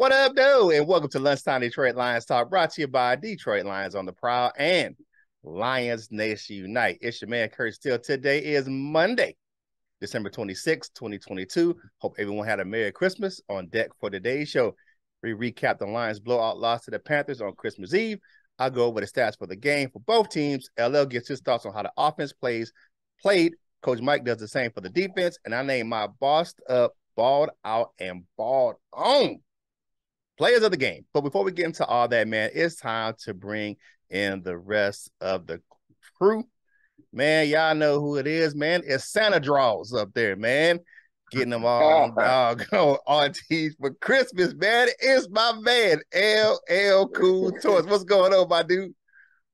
What up, dude? And welcome to Lunchtime Detroit Lions Talk, brought to you by Detroit Lions on the Prowl and Lions Nation Unite. It's your man, Curt Steele. Today is Monday, December 26th, 2022. Hope everyone had a Merry Christmas. On deck for today's show, we recap the Lions' blowout loss to the Panthers on Christmas Eve. I'll go over the stats for the game for both teams. LL gets his thoughts on how the offense played. Coach Mike does the same for the defense. And I name my bossed up, balled out, and balled on players of the game. But before we get into all that, man, it's time to bring in the rest of the crew. Man, y'all know who it is, man. It's Santa Draws up there, man. Getting them all on tees for Christmas, man. It's my man, LL Cool Toys. What's going on, my dude?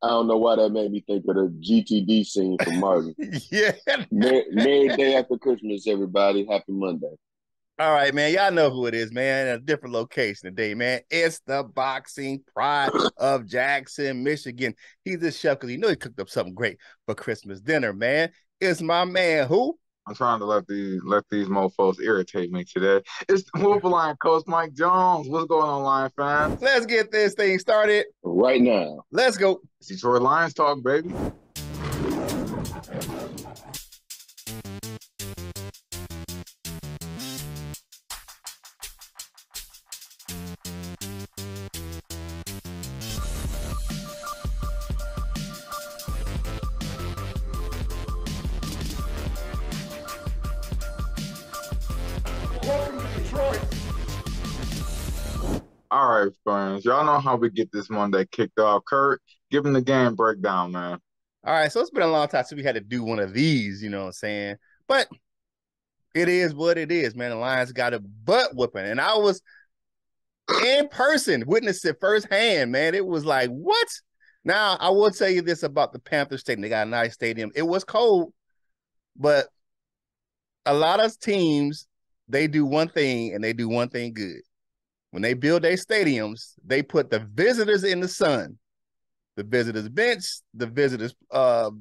I don't know why that made me think of the GTD scene from Martin. Yeah. Merry day after Christmas, everybody. Happy Monday. All right, man. Y'all know who it is, man. A different location today, man. It's the boxing pride of Jackson, Michigan. He's a chef because he cooked up something great for Christmas dinner, man. It's my man, who? I'm trying to let these mofos irritate me today. It's the Wolverine Coach Mike Jones. What's going on, Lion fans? Let's get this thing started right now. Let's go. It's Detroit Lions talk, baby. Welcome to Detroit. All right, friends. Y'all know how we get this Monday kicked off. Curt, give them the game breakdown, man. All right, so it's been a long time since we had to do one of these, you know what I'm saying? But it is what it is, man. The Lions got a butt whooping. And I was in person, witnessed it firsthand, man. It was like, what? Now, I will tell you this about the Panthers Stadium. They got a nice stadium. It was cold, but a lot of teams, they do one thing, and they do one thing good. When they build their stadiums, they put the visitors in the sun, the visitors bench, the visitors, what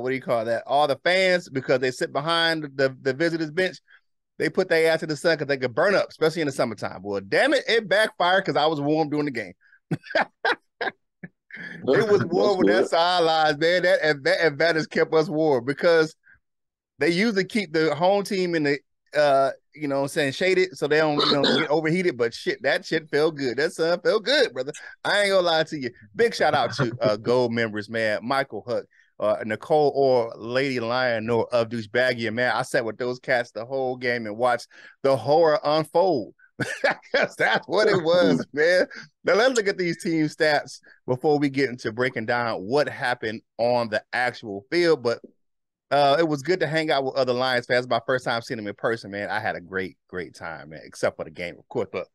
do you call that? All the fans, because they sit behind the visitors bench, they put their ass in the sun because they could burn up, especially in the summertime. Well, damn it, it backfired because I was warm during the game. It was warm with that sidelines, man. That advantage kept us warm because they usually keep the home team in the you know what I'm saying, shaded so they don't, get overheated. But shit, that shit felt good. That sun felt good, brother. I ain't gonna lie to you. Big shout out to gold members, man. Michael Huck, Nicole or Lady Lion or of Douchebagia, man. I sat with those cats the whole game and watched the horror unfold. That's what it was, man. Now let's look at these team stats before we get into breaking down what happened on the actual field. But it was good to hang out with other Lions fans. My first time seeing them in person, man. I had a great time, man, except for the game, of course. But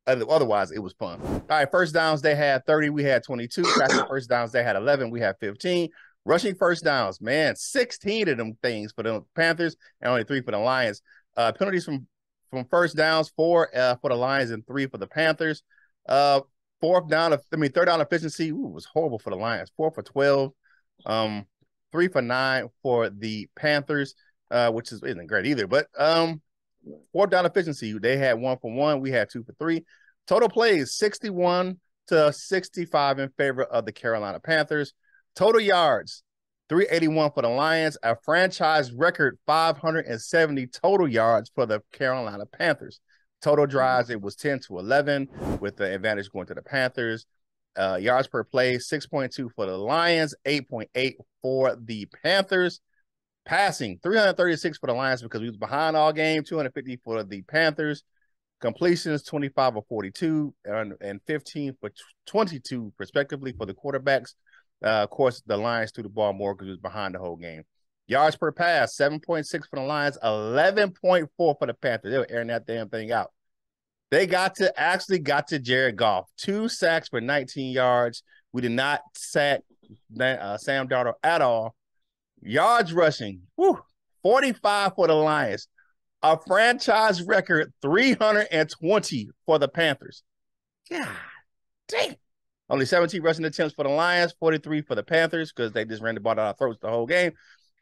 otherwise, it was fun. All right, first downs, they had 30. We had 22. Passing first downs, they had 11. We had 15. Rushing first downs, man, 16 of them things for the Panthers and only 3 for the Lions. Penalties from first downs, 4 for the Lions and 3 for the Panthers. Third down efficiency was horrible for the Lions. 4 for 12. 3 for 9 for the Panthers, which isn't great either. But fourth down efficiency, they had 1 for 1. We had 2 for 3. Total plays 61 to 65 in favor of the Carolina Panthers. Total yards 381 for the Lions. A franchise record 570 total yards for the Carolina Panthers. Total drives, it was 10 to 11 with the advantage going to the Panthers. Yards per play, 6.2 for the Lions, 8.8 for the Panthers. Passing, 336 for the Lions because we was behind all game, 250 for the Panthers. Completions, 25 of 42 and 15 for 22, respectively, for the quarterbacks. Of course, the Lions threw the ball more because we was behind the whole game. Yards per pass, 7.6 for the Lions, 11.4 for the Panthers. They were airing that damn thing out. They actually got to Jared Goff. 2 sacks for 19 yards. We did not sack Sam Darnold at all. Yards rushing, 45 for the Lions. A franchise record 320 for the Panthers. God damn. Only 17 rushing attempts for the Lions, 43 for the Panthers because they just ran the ball down our throats the whole game.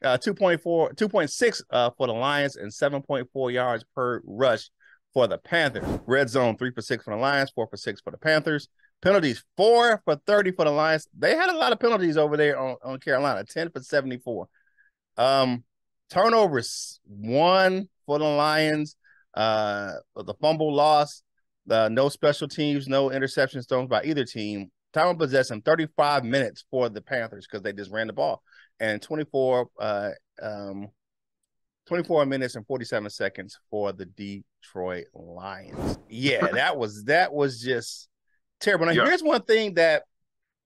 2.6 for the Lions and 7.4 yards per rush for the Panthers. Red zone, 3 for 6 for the Lions, 4 for 6 for the Panthers. Penalties, 4 for 30 for the Lions. They had a lot of penalties over there on Carolina, 10 for 74. Turnovers, 1 for the Lions. The fumble loss, no special teams, no interceptions thrown by either team. Time of possession, 35 minutes for the Panthers because they just ran the ball. And 24 minutes and 47 seconds for the Detroit Lions. Yeah, that was just terrible. Now, here's one thing that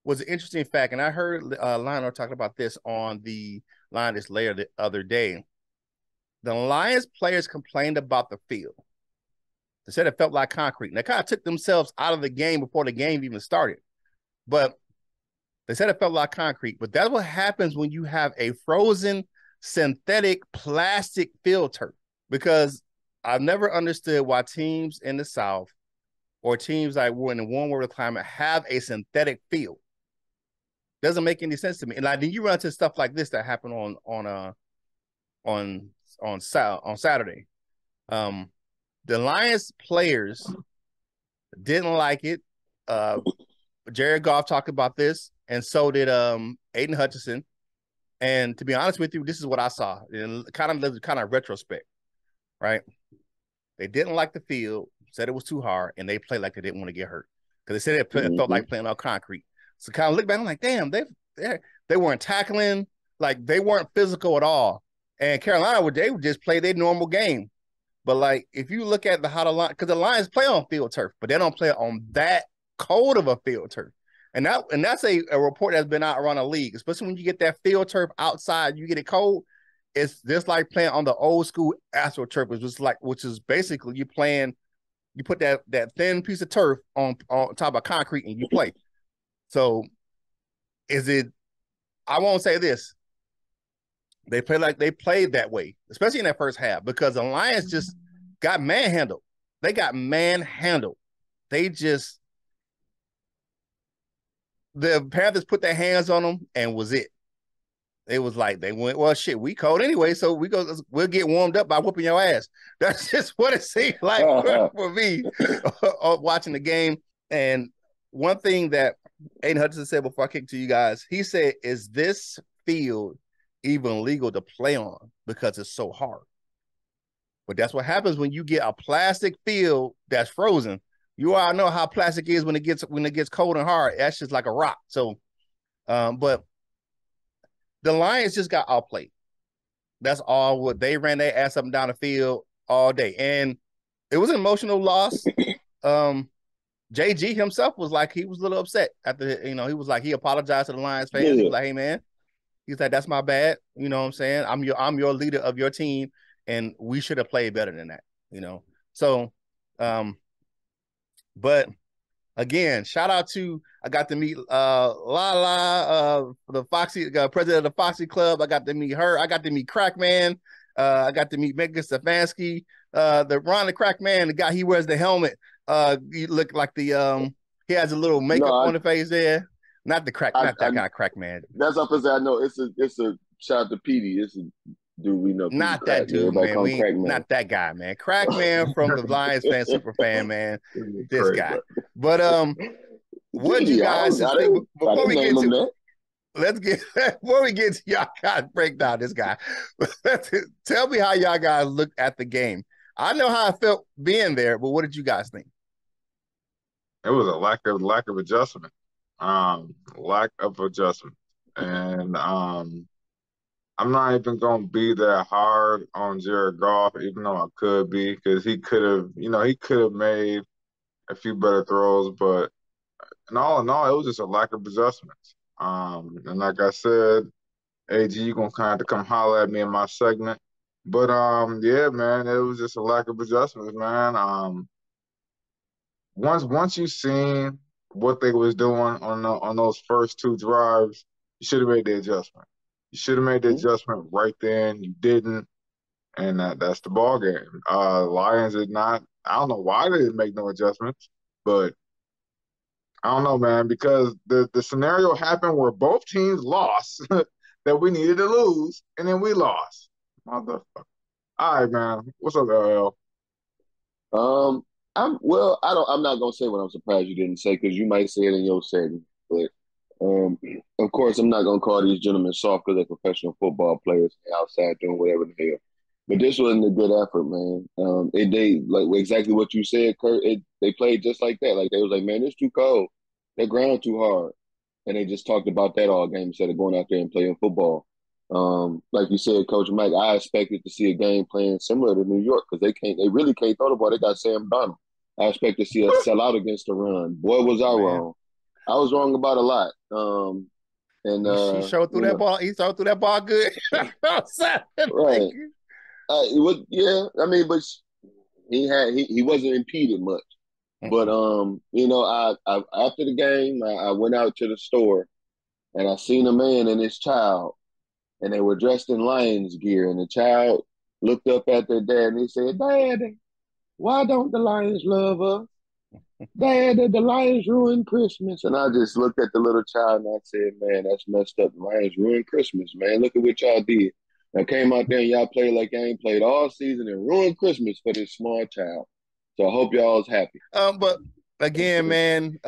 was an interesting fact, and I heard Lionel talking about this on the Lions layer the other day. The Lions players complained about the field. They said it felt like concrete. And they kind of took themselves out of the game before the game even started. But they said it felt like concrete. But that's what happens when you have a frozen synthetic plastic field turf. Because I've never understood why teams in the South or teams like we're in the warm weather climate have a synthetic field. Doesn't make any sense to me. And like then you run into stuff like this that happened on Saturday. The Lions players didn't like it. Jared Goff talked about this, and so did Aiden Hutchinson. And to be honest with you, this is what I saw. Kind of retrospect, right? They didn't like the field, said it was too hard, and they played like they didn't want to get hurt because they said it felt like playing on concrete. So kind of look back, I'm like, damn, they weren't tackling, like they weren't physical at all. And Carolina, they would just play their normal game. But like, if you look at how the line, because the Lions play on field turf, but they don't play on that cold of a field turf. And that's a report that's been out around the league, especially when you get that field turf outside, you get it cold. It's just like playing on the old school AstroTurf, which is basically you put that thin piece of turf on top of concrete and you play. So I won't say this. They played that way, especially in that first half, because the Lions just got manhandled. They got manhandled. The Panthers put their hands on them and was it. It was like they went, well, shit, we cold anyway, so we'll get warmed up by whooping your ass. That's just what it seemed like for me watching the game. And one thing that Aiden Hutchinson said before I kick to you guys, he said, is this field even legal to play on because it's so hard? But that's what happens when you get a plastic field that's frozen. You all know how plastic is when it gets cold and hard. That's just like a rock. So, but the Lions just got outplayed. That's all. What they ran their ass up and down the field all day, and it was an emotional loss. JG himself was like, he was a little upset after, he was like, he apologized to the Lions fans. Yeah. He was like, hey man, he's like, that's my bad. You know what I'm saying? I'm your leader of your team, and we should have played better than that. So, but again, shout out to, I got to meet Lala, the Foxy president of the Foxy Club. I got to meet her. I got to meet Crackman. I got to meet Megan Stefanski. The Ron the Crackman, the guy, he wears the helmet. He look like he has a little makeup on the face there. Not the crack, not that guy, Crackman. That's up as I know. It's a shout out to Petey. It's a dude we know. Not that dude, man. Not that guy, man. Crackman from the Lions fan, super fan, man. This guy. But what you guys think before we get to before we get to y'all guys break down this guy? Tell me how y'all guys looked at the game. I know how I felt being there, but what did you guys think? It was a lack of adjustment. Lack of adjustment. And I'm not even going to be that hard on Jared Goff, even though I could be, because he could have made a few better throws, but in all, it was just a lack of adjustments. And like I said, AG, you're going to kind of have to come holler at me in my segment. But, yeah, man, it was just a lack of adjustments, man. Once you seen what they was doing on those first two drives, you should have made the adjustment. You should have made the adjustment right then. You didn't, and that's the ball game. Lions did not. I don't know why they didn't make no adjustments, but I don't know, man, because the scenario happened where both teams lost that we needed to lose, and then we lost. Motherfucker. All right, man. What's up, LL? I'm not gonna say what I'm surprised you didn't say because you might say it in your segment, but of course I'm not gonna call these gentlemen soft because they're professional football players outside doing whatever the hell. But this wasn't a good effort, man. They like exactly what you said, Curt. They played just like that. Like they was like, man, it's too cold. They ground too hard, and they just talked about that all game instead of going out there and playing football. Like you said, Coach Mike, I expected to see a game plan similar to New York because they really can't throw the ball. They got Sam Donald. I expect to see us sell out against the run. Boy, was I wrong. I was wrong about a lot. He showed through that ball. He showed through that ball good. Right. It was, yeah. I mean, but he wasn't impeded much. But I after the game, I went out to the store and I seen a man and his child, and they were dressed in Lions gear, and the child looked up at their dad and he said, "Daddy, why don't the Lions love us? Dad, the Lions ruined Christmas." And I just looked at the little child and I said, "Man, that's messed up. The Lions ruined Christmas, man. Look at what y'all did. I came out there and y'all played like I ain't played all season and ruined Christmas for this small child. So I hope y'all's happy." But again, man,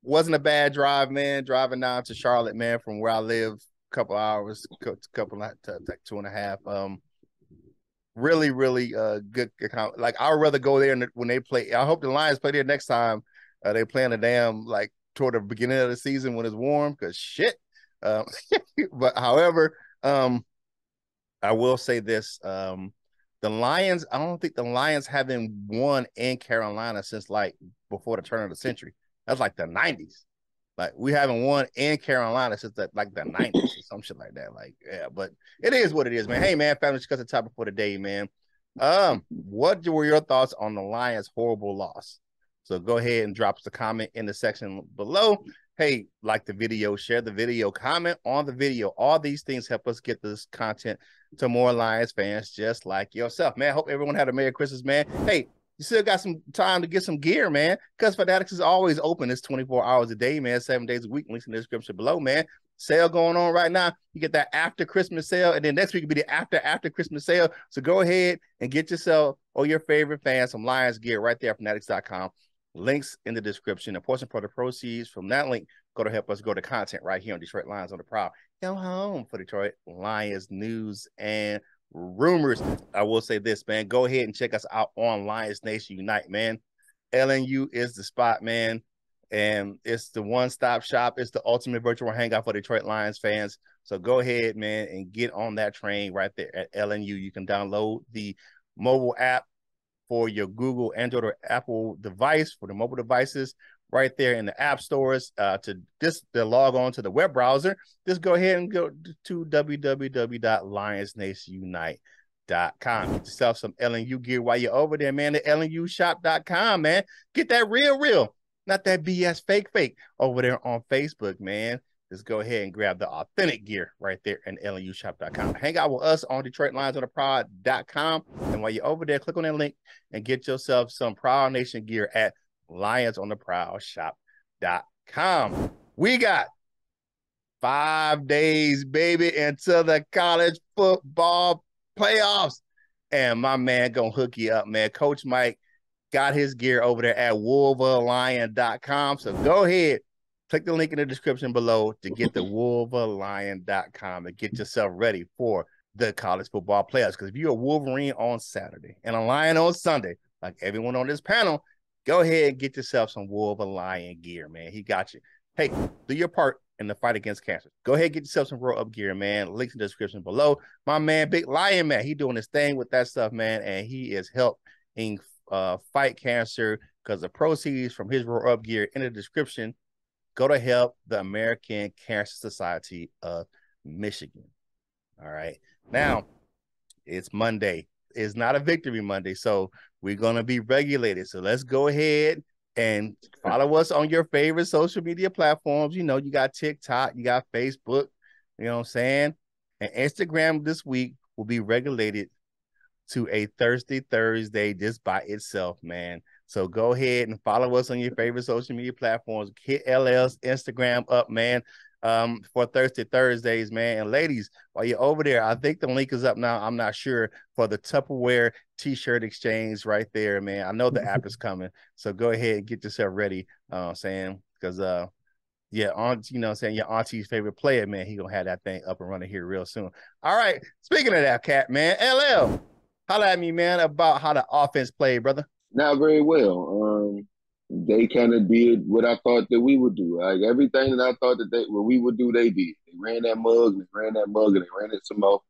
wasn't a bad drive, man. Driving down to Charlotte, man, from where I live, a couple hours, like 2.5. Really, really good. Like I would rather go there when they play. I hope the Lions play there next time. They play in the damn like toward the beginning of the season when it's warm because shit. But however, I will say this: the Lions. I don't think the Lions haven't won in Carolina since like before the turn of the century. That's like the 90s. Like we haven't won in Carolina since like the 90s or some shit like that. Like, yeah, but it is what it is, man. Hey man, family, discuss the topic for the day, man. What were your thoughts on the Lions' horrible loss? So go ahead and drop us a comment in the section below. Hey, like the video, share the video, comment on the video. All these things help us get this content to more Lions fans just like yourself, man. Hope everyone had a Merry Christmas, man. Hey, you still got some time to get some gear, man. Because Fanatics is always open. It's 24 hours a day, man, 7 days a week. Links in the description below, man. Sale going on right now. You get that after Christmas sale, and then next week will be the after Christmas sale. So go ahead and get yourself or your favorite fans some Lions gear right there at fanatics.com. Links in the description. A portion for the proceeds from that link go to help us go to content right here on Detroit Lions on the Prowl. Go home for Detroit Lions news and rumors. I will say this, man. Go ahead and check us out on Lions Nation Unite, man. LNU is the spot, man. And it's the one-stop shop. It's the ultimate virtual hangout for Detroit Lions fans. So go ahead, man, and get on that train right there at LNU. You can download the mobile app for your Google, Android, or Apple device for the mobile devices right there in the app stores. To log on to the web browser, just go ahead and go to www.lionsnationunite.com. Get yourself some LNU gear while you're over there, man. The LNUshop.com, man. Get that real, not that BS fake over there on Facebook, man. Just go ahead and grab the authentic gear right there in LNUshop.com. Hang out with us on DetroitLionsOnTheProd.com. And while you're over there, click on that link and get yourself some Prowl Nation gear at LionsOnTheProwShop.com. We got 5 days, baby, until the college football playoffs. And my man gonna hook you up, man. Coach Mike got his gear over there at wolverlion.com. So go ahead. Click the link in the description below to get the wolverlion.com and get yourself ready for the college football playoffs. Because if you're a Wolverine on Saturday and a Lion on Sunday, like everyone on this panel, go ahead and get yourself some Wolverine gear, man. He got you. Hey, do your part in the fight against cancer. Go ahead and get yourself some Roll Up gear, man. Links in the description below. My man, Big Lion, man, he doing his thing with that stuff, man, and he is helping fight cancer because the proceeds from his Roll Up gear in the description go to help the American Cancer Society of Michigan. All right. Now, it's Monday. It's not a victory Monday, so we're going to be regulated. So let's go ahead and follow us on your favorite social media platforms. You know, you got TikTok, you got Facebook, you know what I'm saying? And Instagram this week will be regulated to a Thursday just by itself, man. So go ahead and follow us on your favorite social media platforms. Hit LL's Instagram up, man. for Thursdays, man. And ladies, while you're over there, I think the link is up now. I'm not sure, for the Tupperware t-shirt exchange right there, man. I know the app is coming, so go ahead and get yourself ready. Saying, because yeah, your auntie's favorite player, man, he gonna have that thing up and running here real soon. All right, speaking of that, cat, man, LL, holla at me, man, about how the offense played, brother. Not very well. They kind of did what I thought that we would do. Like everything that I thought that what we would do, they did. They ran that mug, and they ran that mug, and they ran it some more.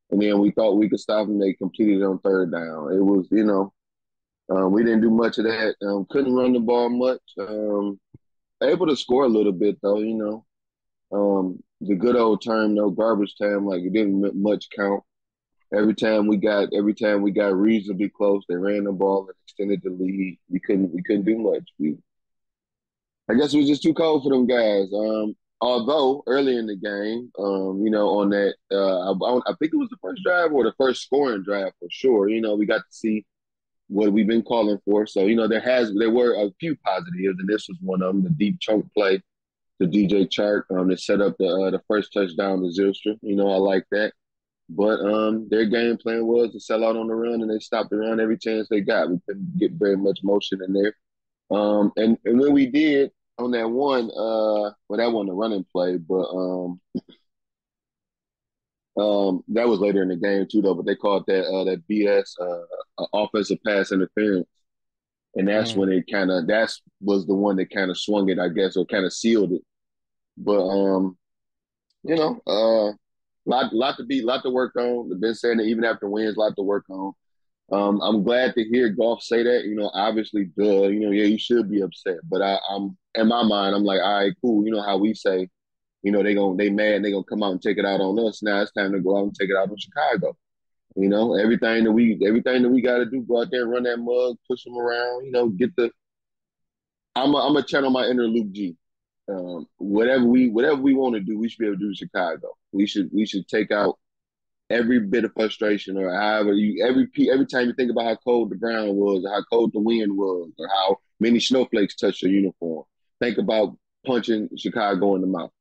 And then we thought we could stop them. They completed it on third down. It was, we didn't do much of that. Couldn't run the ball much. Able to score a little bit though, the good old term, no garbage time. Like it didn't much count. Every time we got reasonably close, they ran the ball and extended the lead. We couldn't do much. I guess it was just too cold for them guys. Although early in the game, on that, I think it was the first drive or the first scoring drive for sure. We got to see what we've been calling for. So there were a few positives, and this was one of them. The deep chunk play to DJ Chark that set up the first touchdown to Zylstra. I like that. But their game plan was to sell out on the run, and they stopped the run every chance they got. We couldn't get very much motion in there. And when we did on that one, that wasn't a running play, but that was later in the game too, though. But they called that BS offensive pass interference, and that's when that was the one that kind of swung it, I guess, or kind of sealed it. But lot to work on. They've been saying that even after wins, lot to work on. I'm glad to hear Goff say that. Obviously, you should be upset. But I'm in my mind, I'm like, all right, cool. How we say, they mad and they gonna come out and take it out on us. Now it's time to go out and take it out on Chicago. Everything that we got to do, go out there and run that mug, push them around. I'm a channel my inner Luke G. Whatever we want to do, we should be able to do in Chicago. We should take out every bit of frustration, or however every time you think about how cold the ground was, or how cold the wind was, or how many snowflakes touched your uniform. Think about punching Chicago in the mouth.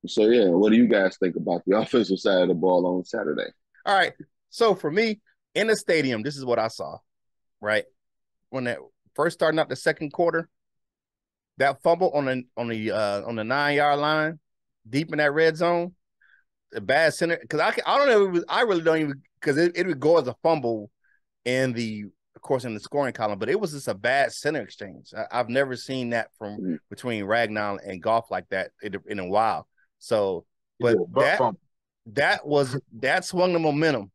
So yeah, what do you guys think about the offensive side of the ball on Saturday? All right. So for me, in the stadium, this is what I saw. Right when that first starting out the second quarter, that fumble on the 9-yard line, deep in that red zone, a bad center. Because I don't know. I really don't even, because it would go as a fumble in the scoring column, but it was just a bad center exchange. I've never seen that from between Ragnar and Goff like that in a while. So, but that swung the momentum,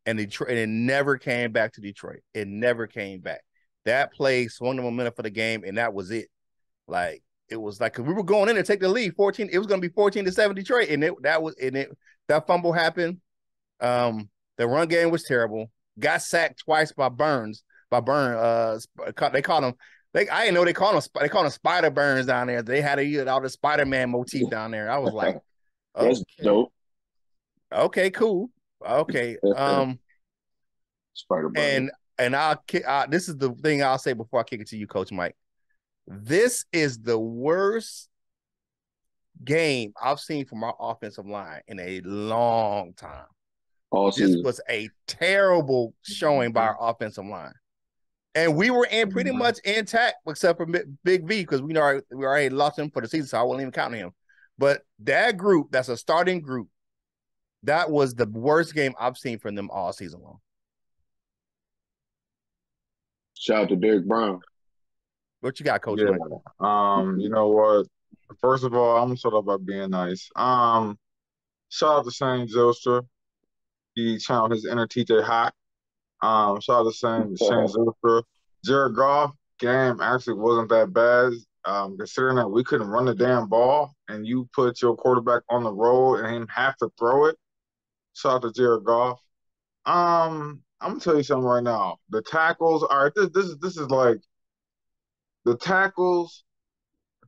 and Detroit, and it never came back to Detroit. It never came back. That play swung the momentum for the game, and that was it. Like it was like, cause we were going in to take the lead 14. It was going to be 14-7 Detroit, and that fumble happened. The run game was terrible. Got sacked twice by Burns. They called him. I didn't know they called him Spider Burns down there. They had all the Spider-Man motif down there. I was like, that's dope. Okay, cool. Okay. Spider-Man. And this is the thing I'll say before I kick it to you, Coach Mike. This is the worst game I've seen from our offensive line in a long time. This was a terrible showing by our offensive line. And we were pretty much intact, except for Big V, because we already lost him for the season, so I won't even count him. But that group, that's a starting group, that was the worst game I've seen from them all season long. Shout out to Derek Brown. What you got, Coach? Yeah. You know what? First of all, I'm gonna start off by being nice. Shout out to Shane Zylstra. He channeled his inner TJ Hawk. Shout out to Shane Zylstra. Jared Goff game actually wasn't that bad. Considering that we couldn't run the damn ball and you put your quarterback on the road and him have to throw it. Shout out to Jared Goff. I'm gonna tell you something right now. The tackles are this is like the tackles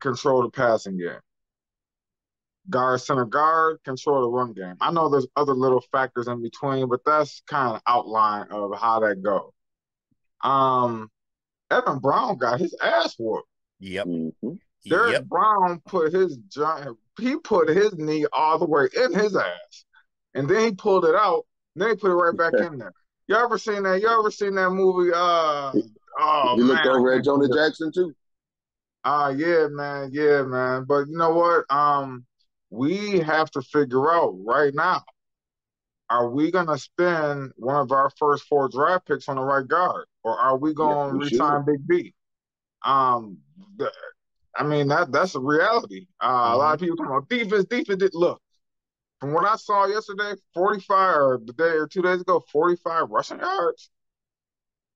control the passing game. Guard, center guard, control the run game. I know there's other little factors in between, but that's kind of outline of how that goes. Evan Brown got his ass whooped. Yep. Derek Yep. Brown put his knee all the way in his ass, and then he pulled it out, and then he put it right back in there. You ever seen that? You ever seen that movie? Oh He looked man, I over at can't think Jonah of it. Jackson too. Yeah, man, yeah, man. But you know what? We have to figure out right now. Are we gonna spend one of our first 4 draft picks on the right guard, or are we Yeah, gonna we should. resign Big B? Um, th- I mean that's a reality. A lot of people talking about defense. Defense. Look, from what I saw yesterday, 45 or the day or 2 days ago, 45 rushing yards.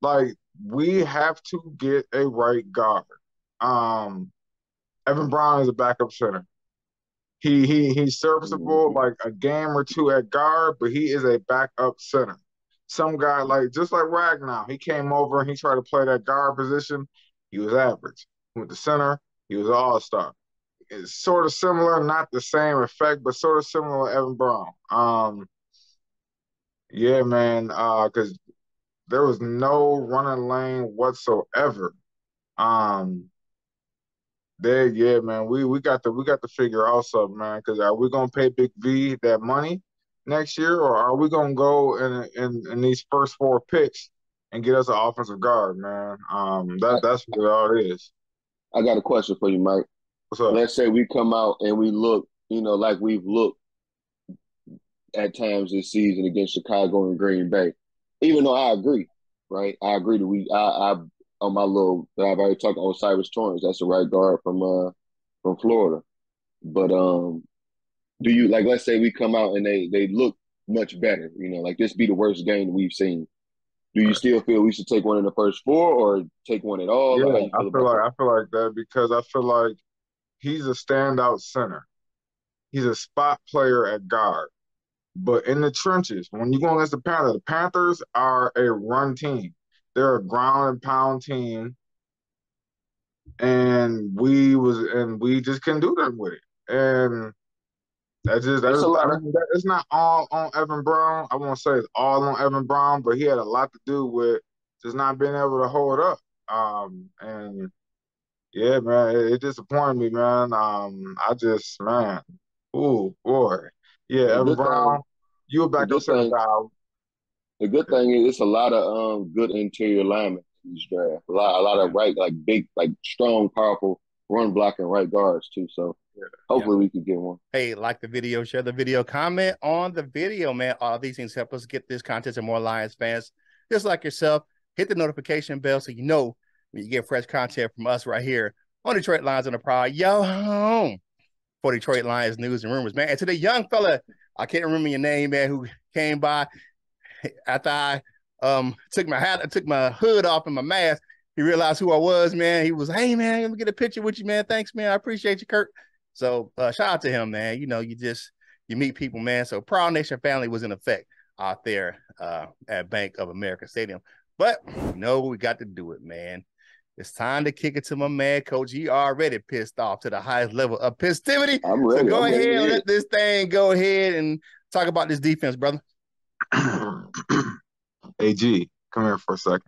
Like we have to get a right guard. Um, Evan Brown is a backup center. He's serviceable Mm-hmm. like a game or two at guard, but he is a backup center. Some guy like just like Ragnow, he came over and he tried to play that guard position. He was average. With the center, he was an all-star. It's sort of similar, not the same effect, but sort of similar with Evan Brown. Yeah, man, because there was no running lane whatsoever. Um, yeah, man, we got to figure out something, man. Because are we gonna pay Big V that money next year, or are we gonna go in these first 4 picks and get us an offensive guard, man? That's what it all is. I got a question for you, Mike. What's up? Let's say we come out and we look, like we've looked at times this season against Chicago and Green Bay. Even though I agree, right? I agree that I on my little, I've already talked to Osiris Torrance. That's the right guard from Florida. But do you like? Let's say we come out and they look much better. Like this be the worst game we've seen. Do you still feel we should take one in the first 4 or take one at all? Yeah, Like, how you feel about that? I feel like that because I feel like he's a standout center. He's a spot player at guard. But in the trenches, when you go against the Panthers are a run team. They're a ground and pound team, and we just couldn't do that with it. And It's a I lot of mean, it's not all on Evan Brown. I won't say it's all on Evan Brown, but he had a lot to do with just not being able to hold up. And yeah, man, it disappointed me, man. Man, ooh boy, yeah, the Evan good thing. Brown, you a The backup good center thing. guy. The good thing is it's a lot of good interior linemen in this draft. A lot of right, like big, like strong, powerful run blocking right guards too. So Yeah. hopefully we can get one. Hey, like the video, share the video, comment on the video, man. All these things help us get this content to more Lions fans just like yourself. Hit the notification bell so you know when you get fresh content from us right here on Detroit Lions on the Prowl. Yo, home for Detroit Lions news and rumors, man. And to the young fella, I can't remember your name, man, who came by after I took my hood off and my mask. He realized who I was, man. He was, hey, man, let me get a picture with you, man. Thanks, man. I appreciate you, Curt. So shout out to him, man. You meet people, man. So Prowl Nation family was in effect out there at Bank of America Stadium. But we got to do it, man. It's time to kick it to my man, Coach. He already pissed off to the highest level of festivity. I'm ready. So go ahead and let this thing go ahead and talk about this defense, brother. AG, come here for a second.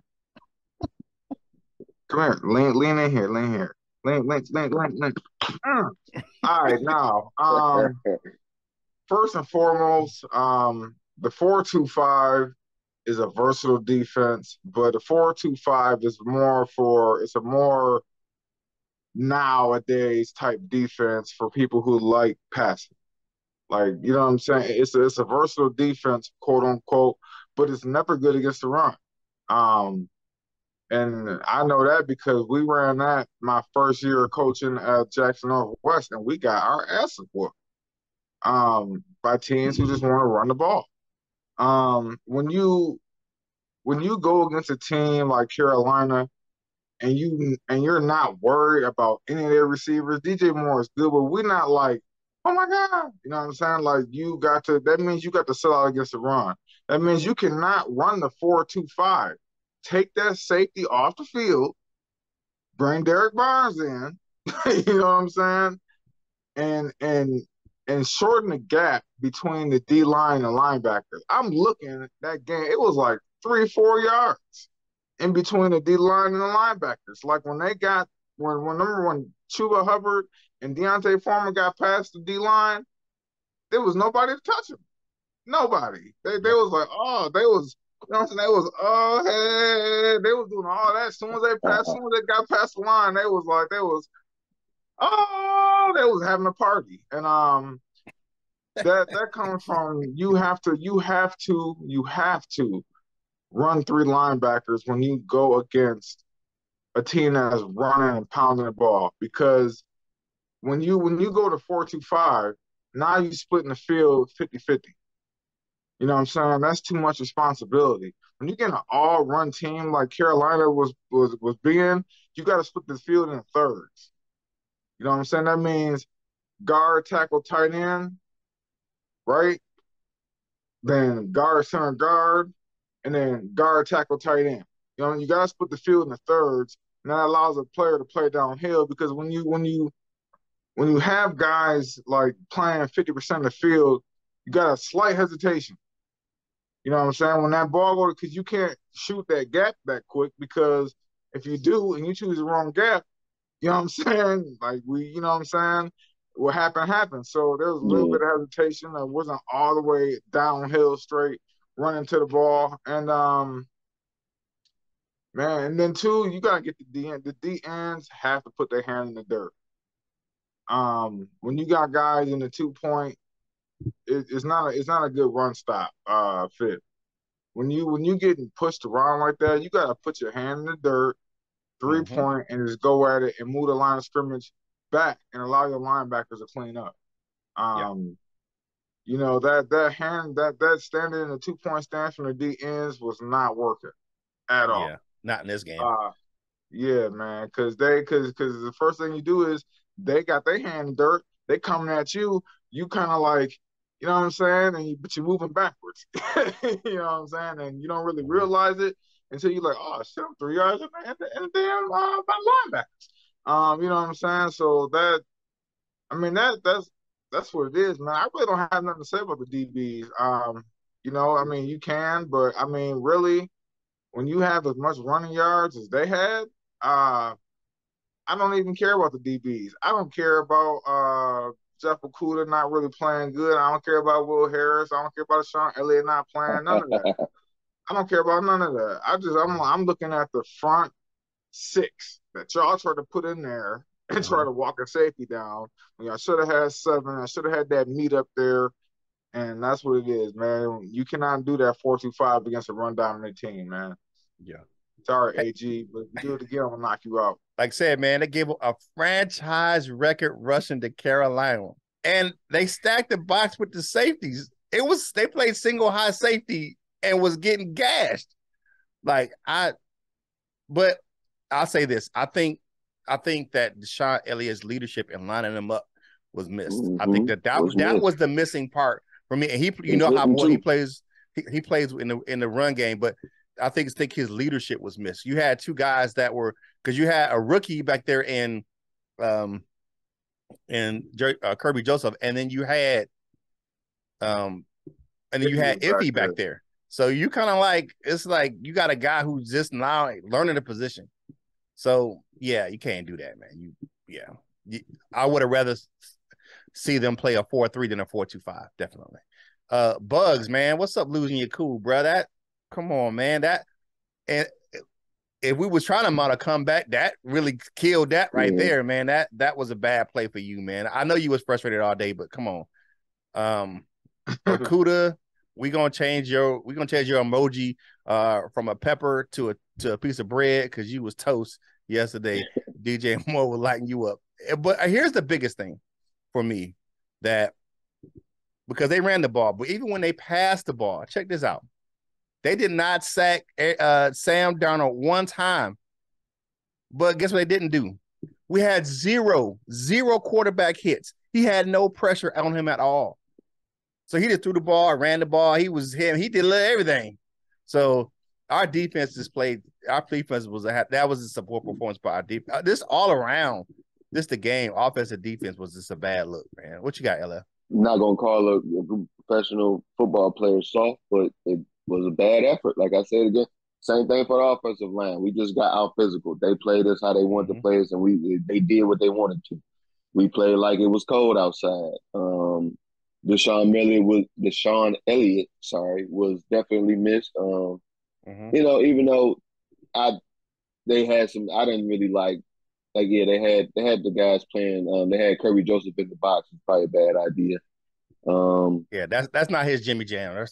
Come here. Lean in here. Lean here. Lean. All right, now, first and foremost, the 4-2-5 is a versatile defense, but the 4-2-5 is it's a more nowadays type defense for people who like passing. Like, you know what I'm saying? It's a versatile defense, quote unquote, but it's never good against the run. And I know that because we ran that my first year of coaching at Jackson Northwest, and we got our asses whooped by teams who just want to run the ball. When you go against a team like Carolina and you're not worried about any of their receivers, DJ Moore is good, but we're not like, oh my God, you know what I'm saying? Like that means you got to sell out against the run. That means you cannot run the 4-2-5. Take that safety off the field, bring Derek Barnes in, you know what I'm saying? And shorten the gap between the D line and the linebackers. I'm looking at that game, it was like 3-4 yards in between the D line and the linebackers. Like when Chuba Hubbard and Deontay Farmer got past the D-line, there was nobody to touch him. Nobody. They was like, oh, they was, you know what I'm saying? They was, oh, hey, they was doing all that. As soon as they got past the line, they was like, they was having a party. And that comes from you have to run 3 linebackers when you go against a team that is running and pounding the ball, because when you go to 4-2-5, now you splitting the field 50-50. You know what I'm saying? That's too much responsibility. When you get an all-run team like Carolina was being, you got to split the field in thirds. You know what I'm saying? That means guard, tackle, tight end, right? Then guard, center, guard, and then guard, tackle, tight end. You know, you got to split the field in the thirds, and that allows a player to play downhill, because when you have guys like playing 50% of the field, you got a slight hesitation. You know what I'm saying? When that ball goes, because you can't shoot that gap that quick, because if you do and you choose the wrong gap, you know what I'm saying? Like you know what I'm saying? What happened. So there was a little bit of hesitation. It wasn't all the way downhill straight running to the ball. And man, and then two, you gotta get the D end. The D ends have to put their hand in the dirt. When you got guys in the 2-point, it's not a good run stop fit. When you getting pushed around like that, you gotta put your hand in the dirt, 3-point, and just go at it and move the line of scrimmage back and allow your linebackers to clean up. You know, that standing in the 2-point stance from the D ends was not working at all. Yeah, not in this game. Yeah, man, because the first thing you do is they got their hand in dirt, they coming at you, you kind of like, you know what I'm saying, but you're moving backwards. You know what I'm saying, and you don't really realize it until you're like, oh shit, I'm 3 yards in the damn by linebackers. You know what I'm saying? So that's what it is, man. I really don't have nothing to say about the DBs. You know, I mean, you can, but I mean, really, when you have as much running yards as they had, I don't even care about the DBs. I don't care about Jeff Okudah not really playing good. I don't care about Will Harris. I don't care about Sean Elliott not playing. None of that. I don't care about none of that. I'm looking at the front 6 that y'all try to put in there and try to walk a safety down. I should have had 7. I should have had that meat up there. And that's what it is, man. You cannot do that 4-2-5 against a run-dominant team, man. Yeah. Sorry, AG, but if you do it again, I'm going to knock you out. Like I said, man, they gave a franchise record rushing to Carolina. And they stacked the box with the safeties. They played single high safety and was getting gashed. But I'll say this. I think that Deshaun Elliott's leadership in lining them up was missed. I think that was the missing part for me. And you know how well he plays. He plays in the run game, but I think his leadership was missed. You had 2 guys that were, because you had a rookie back there in Kirby Joseph, and then you had Iffy back there. So you kind of like, it's like you got a guy who's just now learning the position. So yeah, you can't do that, man. I would have rather see them play a 4-3 than a 4-2-5, definitely. Bugs, man, what's up? Losing your cool, bro. Come on, man. And if we was trying to mount a comeback, that really killed that right there, man. That was a bad play for you, man. I know you was frustrated all day, but come on. Okudah, we're gonna change your emoji from a pepper to a piece of bread because you was toast yesterday. DJ Moore was lighting you up. But here's the biggest thing for me, that because they ran the ball, but even when they passed the ball, check this out. They did not sack Sam Darnold one time. But guess what they didn't do? We had zero quarterback hits. He had no pressure on him at all. So he just threw the ball, ran the ball. He did everything. So our defense our defense was that was a support performance by our defense. This all around, the game, offensive defense was just a bad look, man. What you got, LF? I'm not gonna call a professional football player soft, but it was a bad effort. Like I said again, Same thing for the offensive line. We just got out physical. They played us how they wanted to play us, and they did what they wanted to. We played like it was cold outside. Deshaun Elliott, was definitely missed. You know, even though they had some, I didn't really like yeah, they had the guys playing. They had Kirby Joseph in the box. It's probably a bad idea. Yeah, that's not his Jimmy Jam.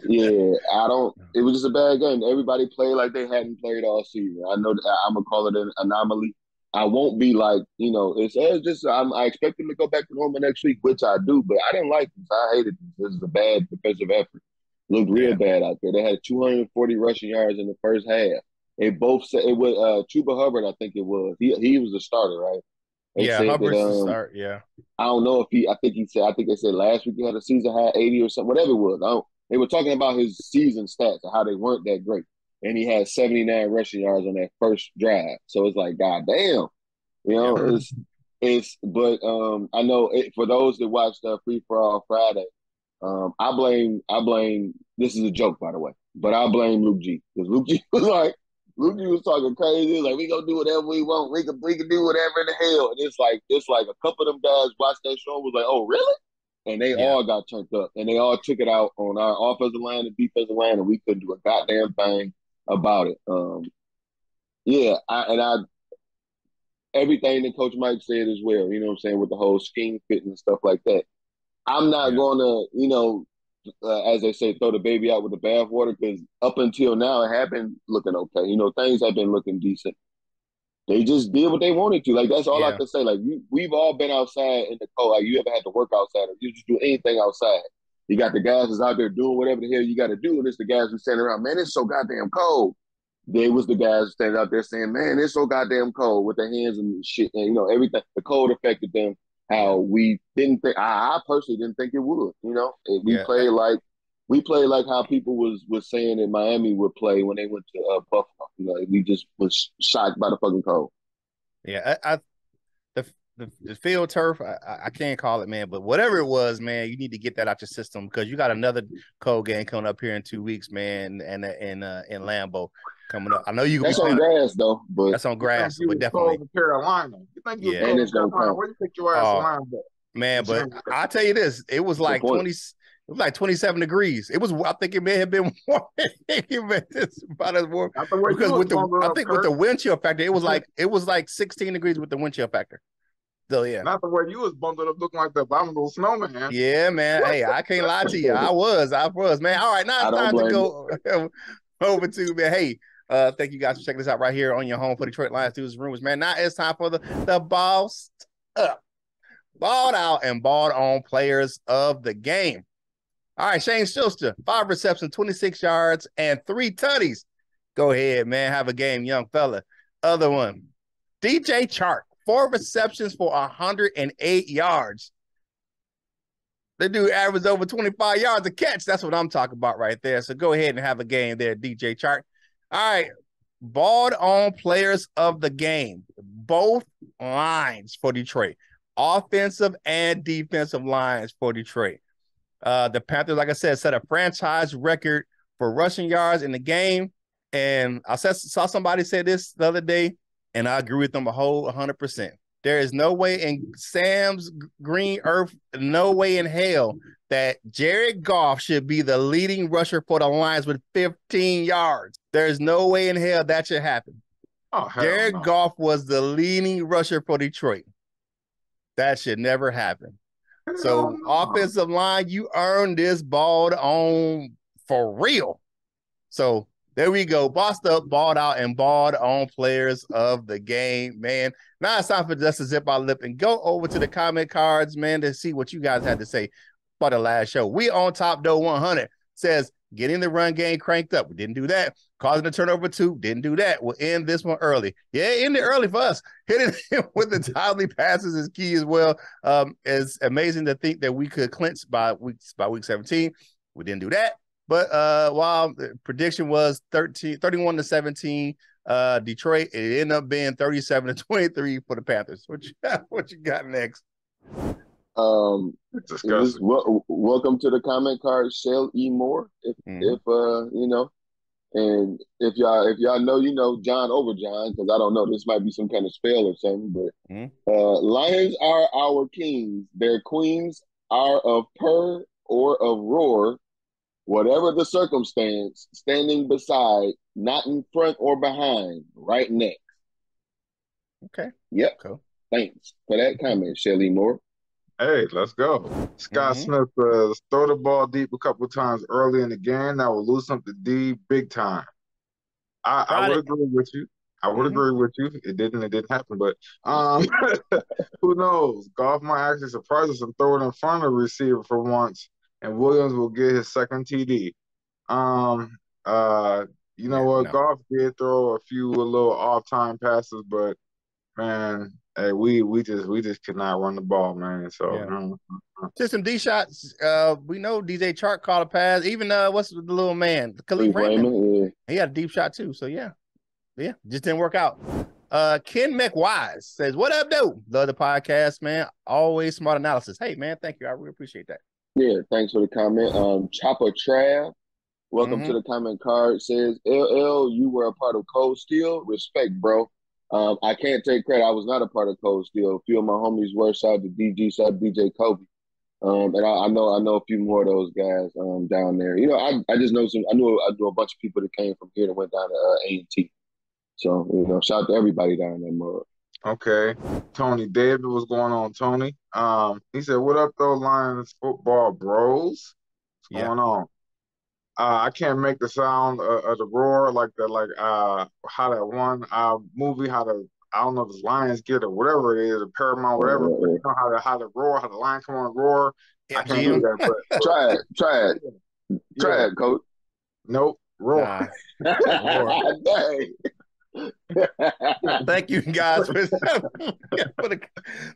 Yeah, it was just a bad game. Everybody played like they hadn't played all season. I know that I'm gonna call it an anomaly. I won't be like, you know, it's just I expect them to go back to normal next week, which I do, but I didn't like this. I hated this. This is a bad defensive effort. Looked real bad out there. They had 240 rushing yards in the first half. They both said it was Chuba Hubbard, I think it was. He was the starter, right? They said Hubbard's that, the start. Yeah. I don't know if I think they said last week he had a season high 80 or something, whatever it was. They were talking about his season stats and how they weren't that great. And he had 79 rushing yards on that first drive. So it's like, God damn. You know, but I know for those that watched Free for All Friday, I blame, this is a joke, by the way, but I blame Luke G. Because Luke G was talking crazy. Like, we gonna do whatever we want. We can do whatever in the hell. And it's like a couple of them guys watched that show and was like, oh, really? And they all got turned up. And they all took it out on our offensive line and defensive line, and we couldn't do a goddamn thing about it. Everything that Coach Mike said as well, you know what I'm saying, with the whole scheme fit and stuff like that. I'm not going to, you know, as they say, throw the baby out with the bathwater, because up until now, it had been looking okay. You know, things have been looking decent. They just did what they wanted to. Like, that's all I can say. Like, we've all been outside in the cold. Like, you ever had to work outside or you just do anything outside. You got the guys that's out there doing whatever the hell you got to do, and it's the guys who standing around, man, it's so goddamn cold. They was the guys standing out there saying, man, it's so goddamn cold, with their hands and shit. And, you know, everything, the cold affected them. How we didn't think, I personally didn't think it would, you know. And we played like how people was saying that Miami would play when they went to Buffalo. You know, we just was shocked by the fucking cold. Yeah, the field turf, I can't call it, man, but whatever it was, man, you need to get that out your system, because you got another cold game coming up here in 2 weeks, man, and in Lambeau coming up. I know you. That's on grass though, but that's on grass, but definitely Carolina. You think you Carolina? Where you think your ass linebacker? Man, but I tell you this, it was like 20. It was like 27 degrees. It was. I think it may have been warm. It's about as warm because with the wind chill factor, it was like 16 degrees with the wind chill factor. So yeah, not the way you was bundled up looking like the abominable snowman. Yeah, man. Hey, I can't lie to you. I was, man. All right, now it's time to go over to, man. Hey, thank you guys for checking this out right here on your home for Detroit Lions News Rumors, man. Now it's time for the bossed up, balled out, and balled on players of the game. All right, Shane Schuster, 5 receptions, 26 yards, and 3 tutties. Go ahead, man. Have a game, young fella. Other one, DJ Chark, 4 receptions for 108 yards. The dude averaged over 25 yards a catch. That's what I'm talking about right there. So go ahead and have a game there, DJ Chark. All right, balled on players of the game. Both lines for Detroit. Offensive and defensive lines for Detroit. The Panthers, like I said, set a franchise record for rushing yards in the game. And I saw somebody say this the other day, and I agree with them a whole 100%. There is no way in Sam's green earth, no way in hell that Jared Goff should be the leading rusher for the Lions with 15 yards. There's no way in hell that should happen. Jared Goff was the leading rusher for Detroit. That should never happen. So offensive line, you earned this balled on for real. So there we go. Bossed up, balled out, and balled on players of the game, man. Now it's time for just to zip our lip and go over to the comment cards, man, to see what you guys had to say for the last show. We on top, though, 100 says getting the run game cranked up. We didn't do that. Causing the turnover 2, didn't do that. We'll end this one early. Yeah, end it early for us. Hitting him with the timely passes is key as well. It's amazing to think that we could clinch by week 17. We didn't do that. But while the prediction was 31-17, Detroit, it ended up being 37-23 for the Panthers. What you got next? Welcome to the comment card, Shell E. Moore. If you know, And if y'all know, you know John over John, because I don't know, this might be some kind of spell or something. But lions are our kings. Their queens are of purr or of roar, whatever the circumstance, standing beside, not in front or behind, right next. Okay. Yep. Cool. Thanks for that comment, Shelly Moore. Hey, let's go. Scott Smith throw the ball deep a couple times early in the game. That will loosen up the D big time. I would agree with you. I would agree with you. It didn't happen, but who knows? Goff might actually surprise us and throw it in front of the receiver for once, and Williams will get his second TD. You know what? No. Goff did throw a few little off-time passes, but man, hey, we just could not run the ball, man. So just some D shots. We know DJ Chark called a pass. Even what's the little man, Khalif Raymond? He had a deep shot too. So yeah, just didn't work out. Ken McWise says, "What up, dude? Love the podcast, man. Always smart analysis. Hey, man, thank you. I really appreciate that." Yeah, thanks for the comment. Chopper Trav, welcome to the comment card. Says, "LL, you were a part of Cold Steel. Respect, bro. I can't take credit. I was not a part of Cold Steel. A few of my homies were. Shout to DG, shout to DJ Kobe. And I know a few more of those guys down there. You know, I just know I knew a bunch of people that came from here that went down to A&T. So, you know, shout out to everybody down there, mud. Okay. Tony David, what's going on, Tony? He said, "What up, though, Lions football bros? What's going on?" I can't make the sound of the roar like how that one movie, I don't know if it's Lions Get or whatever it is, or Paramount, whatever. But you know how the roar, how the lion come on and roar. I can't do that. But try it, coach. Nope, roar. Roar. Dang. Thank you guys for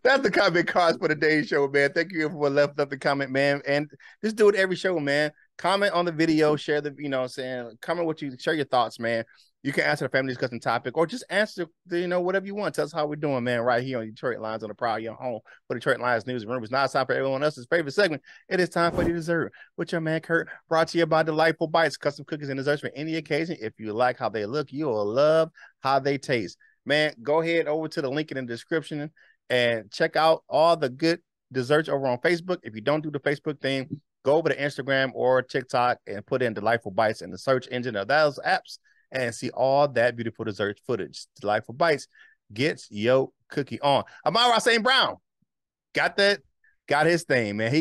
that's the comment cards for today's show, man. Thank you for left up the comment, man, and just do it every show, man. Comment on the video, share the, you know what I'm saying, comment what you, share your thoughts, man. You can answer the family discussion topic or just answer the, you know, whatever you want. Tell us how we're doing, man, right here on Detroit Lions on the Prowl, your home for Detroit Lions news and rumors. Now it's time for everyone else's favorite segment. It is time for the dessert with your man Curt, brought to you by Delightful Bites, custom cookies and desserts for any occasion. If you like how they look, you'll love how they taste. Man, go ahead over to the link in the description and check out all the good desserts over on Facebook. If you don't do the Facebook thing, go over to Instagram or TikTok and put in Delightful Bites in the search engine of those apps and see all that beautiful dessert footage. Delightful Bites gets your cookie on. Amara St. Brown got his thing, man.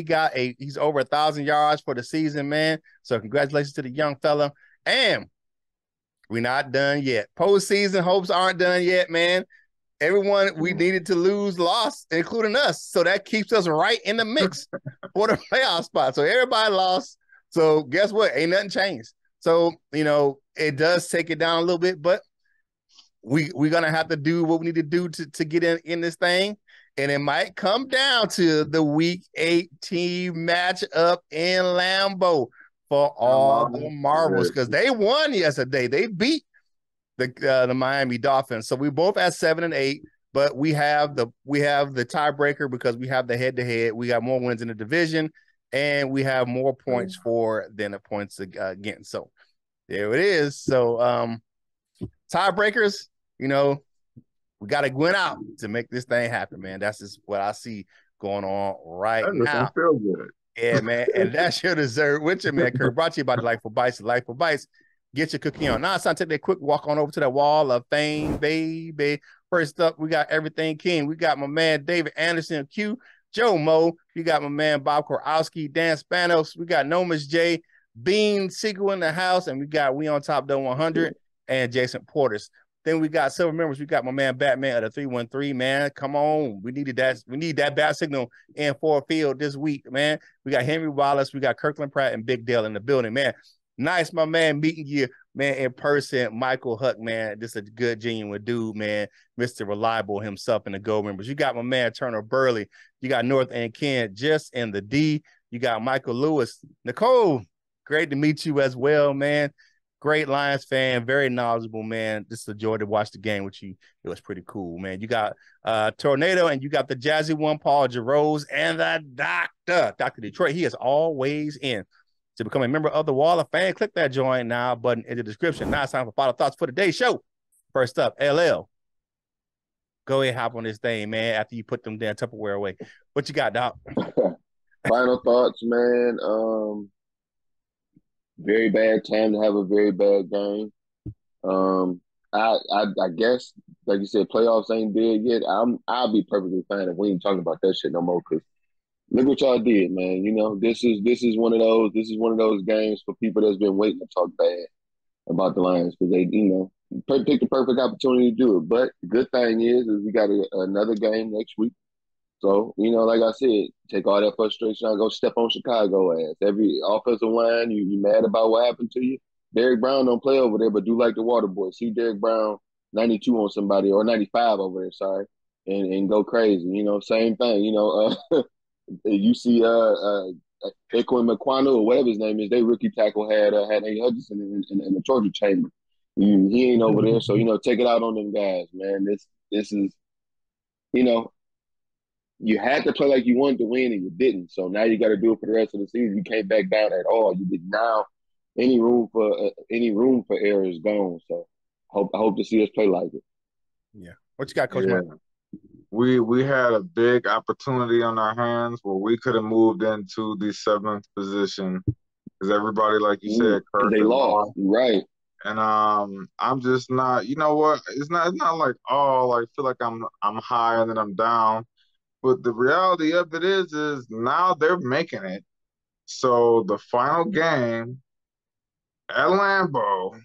He's over 1,000 yards for the season, man. So congratulations to the young fella. And we're not done yet. Postseason hopes aren't done yet, man. Everyone we needed to lose lost, including us. So that keeps us right in the mix for the playoff spot. So everybody lost. So guess what? Ain't nothing changed. So, you know, it does take it down a little bit, but we're going to have to do what we need to do to get in this thing. And it might come down to the Week 18 matchup in Lambeau for all the marbles, because they won yesterday. They beat the Miami Dolphins. So we both at 7-8, but we have the tiebreaker because we have the head-to-head. We got more wins in the division, and we have more points than the points against. So there it is. So tiebreakers, you know, we got to win out to make this thing happen, man. That's just what I see going on right now. Feel good. Yeah, man. And that's your dessert with your man Curt, brought to you by Delightful Bites. Delightful Bites. Get your cookie on. Now it's time to take that quick walk on over to that wall of fame, baby. First up, we got Everything King. We got my man David Anderson, Q, Joe Mo. You got my man Bob Korowski, Dan Spanos. We got Nomas J, Bean Siegel in the house, and we on top the 100 and Jason Porters. Then we got silver members. We got my man Batman at the 313, man. Come on. We need that bat signal in Ford Field this week, man. We got Henry Wallace. We got Kirkland Pratt and Big Dale in the building, man. Nice, my man, meeting you, man, in person. Michael Huck, man. This is a good, genuine dude, man. Mr. Reliable himself in the Gold members. You got my man Turner Burley. You got North End Ken just in the D. You got Michael Lewis. Nicole, great to meet you as well, man. Great Lions fan, very knowledgeable, man. This is a joy to watch the game with you. It was pretty cool, man. You got Tornado, and you got the jazzy one, Paul Jarose, and the Dr. Detroit. He is always in. To become a member of the Wall of Fame, click that join now button in the description. Now it's time for final thoughts for today's show. First up, LL. Go ahead, hop on this thing, man, after you put them damn Tupperware away. What you got, Doc? Final thoughts, man. Very bad time to have a very bad game. I guess, like you said, playoffs ain't big yet. I'll be perfectly fine if we ain't talking about that shit no more. Cause look what y'all did, man. You know, this is one of those. This is one of those games for people that's been waiting to talk bad about the Lions because they, picked the perfect opportunity to do it. But the good thing is we got another game next week. So, like I said, take all that frustration out, go step on Chicago ass. Every offensive line, you mad about what happened to you. Derek Brown don't play over there, but do like the water boy. See Derek Brown 92 on somebody or 95 over there, sorry, and go crazy. Same thing. You see Ekwan McQuanu or whatever his name is, they rookie tackle had A. Hutchinson in the torture chamber. He ain't over there, so take it out on them guys, man. This is you had to play like you wanted to win and you didn't. So now you got to do it for the rest of the season. You can't back down at all. You did now. Any room for error is gone. So I hope to see us play like it. Yeah. What you got, Coach Mike? We had a big opportunity on our hands where we could have moved into the 7th position because everybody, like you said, Kurt, they lost, right? And I'm just not. You know what? It's not like I feel like I'm high and then I'm down. But the reality of it is now they're making it. So the final game at Lambeau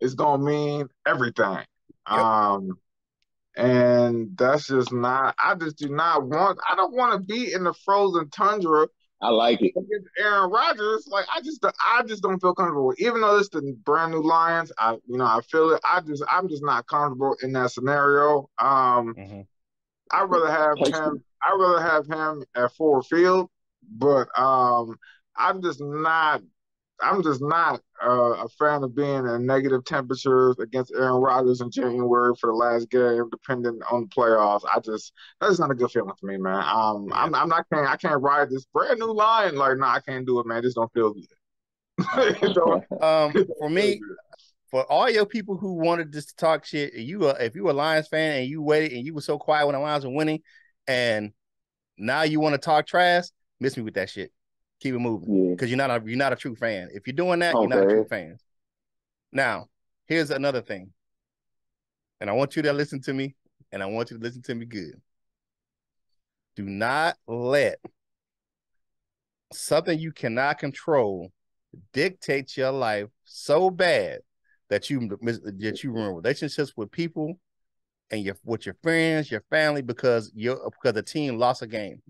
is gonna mean everything. Yep. And that's just not. I don't want to be in the frozen tundra. I like it. Against Aaron Rodgers, I just don't feel comfortable. Even though it's the brand new Lions, I feel it. I'm just not comfortable in that scenario. I'd rather have him at Ford Field, but I'm just not a fan of being in negative temperatures against Aaron Rodgers in January for the last game, depending on the playoffs. That's not a good feeling for me, man. I can't ride this brand new line. I can't do it, man. This don't feel good. For me, for all your people who wanted just to talk shit, if you were a Lions fan and you waited and you were so quiet when the Lions were winning, and now you want to talk trash, miss me with that shit. Keep it moving, because you're not a true fan. If you're doing that, you're not a true fan. Now, here's another thing, and I want you to listen to me, and I want you to listen to me good. Do not let something you cannot control dictate your life so bad that you ruin relationships with people and with your friends, your family, because the team lost a game.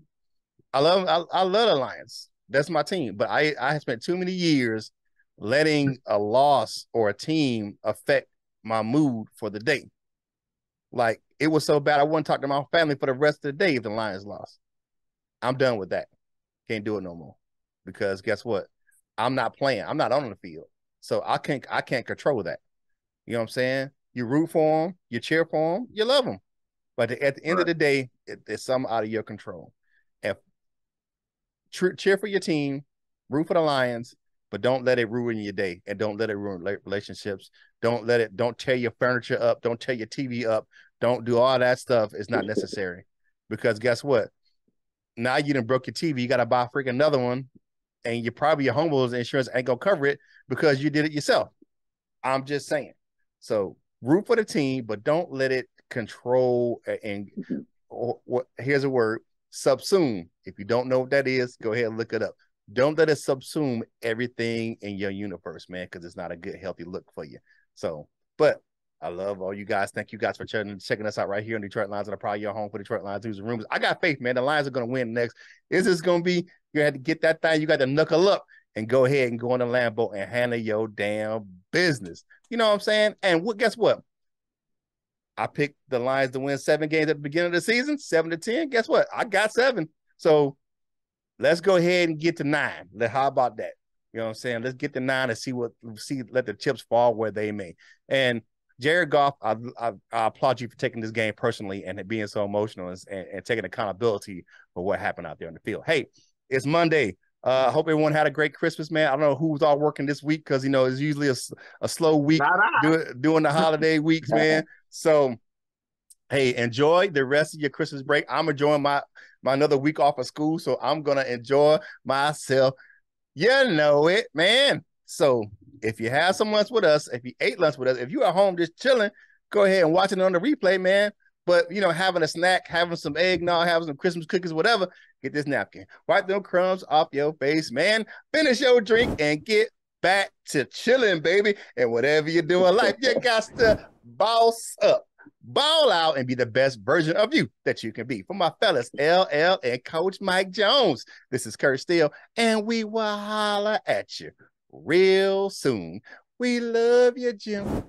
I love the Lions. That's my team. But I have spent too many years letting a loss or a team affect my mood for the day. It was so bad I wouldn't talk to my family for the rest of the day if the Lions lost. I'm done with that. Can't do it no more. Because guess what? I'm not playing. I'm not on the field. So I can't control that. You know what I'm saying? You root for them, you cheer for them, you love them. But at the end of the day, it's something out of your control. And cheer for your team, root for the Lions, but don't let it ruin your day, and don't let it ruin relationships. Don't tear your furniture up. Don't tear your TV up. Don't do all that stuff. It's not necessary. Because guess what? Now you done broke your TV. You got to buy freaking another one. And your homeowner's insurance ain't going to cover it because you did it yourself. I'm just saying. So root for the team, but don't let it control here's a word, subsume. If you don't know what that is, go ahead and look it up. Don't let it subsume everything in your universe, man, because it's not a good, healthy look for you. So, but I love all you guys. Thank you guys for checking us out right here on Detroit Lions, and I'm probably your home for Detroit Lions News and Rumors. I got faith, man. The Lions are going to win next. Is this going to be, you had to get that thing, you got to knuckle up and go ahead and go on the Lambeau and handle your damn business. You know what I'm saying? And guess what? I picked the Lions to win 7 games at the beginning of the season, 7-10. Guess what? I got 7. So let's go ahead and get to 9. How about that? You know what I'm saying? Let's get to 9 and let the chips fall where they may. And Jared Goff, I applaud you for taking this game personally and being so emotional and taking accountability for what happened out there in the field. Hey, it's Monday. I hope everyone had a great Christmas, man. I don't know who's all working this week because, you know, it's usually a slow week during the holiday weeks, man. So, hey, enjoy the rest of your Christmas break. I'm enjoying my another week off of school, so I'm going to enjoy myself. You know it, man. So if you have some lunch with us, if you ate lunch with us, if you are home just chilling, go ahead and watch it on the replay, man. But, you know, having a snack, having some eggnog, having some Christmas cookies, whatever, get this napkin. Wipe them crumbs off your face, man. Finish your drink and get back to chilling, baby. And whatever you do in life, you got to boss up, ball out, and be the best version of you that you can be. For my fellas, LL and Coach Mike Jones, this is Curt Steele, and we will holler at you real soon. We love you, Jim.